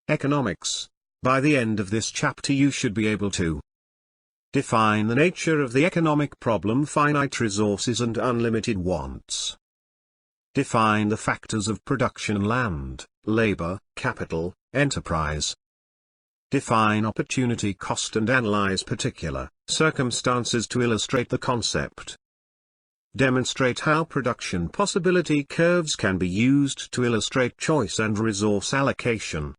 Economics. By the end of this chapter you should be able to define the nature of the economic problem: finite resources and unlimited wants. Define the factors of production: land, labor, capital, enterprise. Define opportunity cost and analyze particular circumstances to illustrate the concept. Demonstrate how production possibility curves can be used to illustrate choice and resource allocation.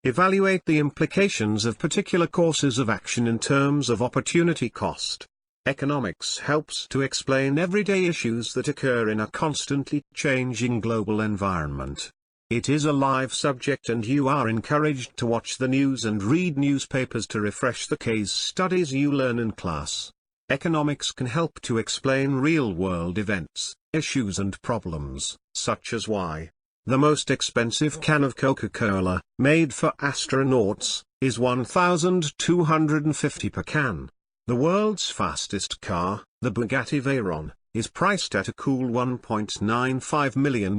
Evaluate the implications of particular courses of action in terms of opportunity cost. Economics helps to explain everyday issues that occur in a constantly changing global environment. It is a live subject and you are encouraged to watch the news and read newspapers to refresh the case studies you learn in class. Economics can help to explain real-world events, issues and problems, such as why the most expensive can of Coca-Cola, made for astronauts, is $1,250 per can. The world's fastest car, the Bugatti Veyron, is priced at a cool €1.95 million.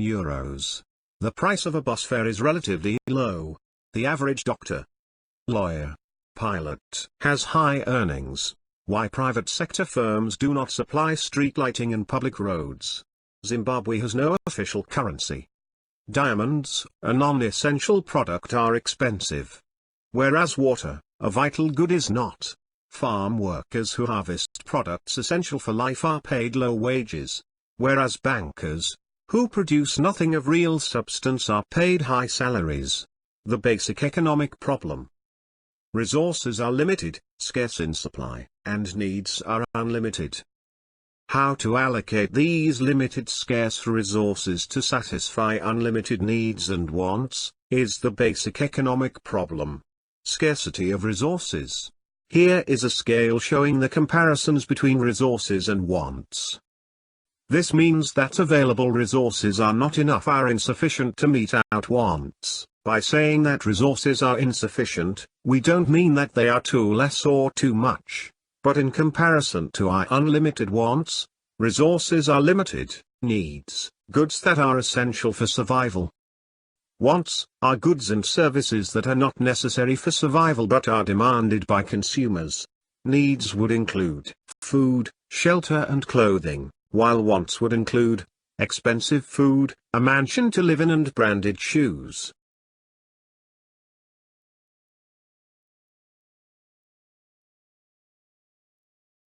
The price of a bus fare is relatively low. The average doctor, lawyer, pilot has high earnings. Why private sector firms do not supply street lighting and public roads. Zimbabwe has no official currency. Diamonds, a non-essential product, are expensive, whereas water, a vital good, is not. Farm workers who harvest products essential for life are paid low wages, whereas bankers, who produce nothing of real substance, are paid high salaries. The basic economic problem. Resources are limited, scarce in supply, and needs are unlimited. How to allocate these limited scarce resources to satisfy unlimited needs and wants, is the basic economic problem. Scarcity of resources. Here is a scale showing the comparisons between resources and wants. This means that available resources are not enough, are insufficient to meet out wants. By saying that resources are insufficient, we don't mean that they are too less or too much. But in comparison to our unlimited wants, resources are limited, needs, goods that are essential for survival. Wants are goods and services that are not necessary for survival but are demanded by consumers. Needs would include food, shelter and clothing, while wants would include expensive food, a mansion to live in and branded shoes.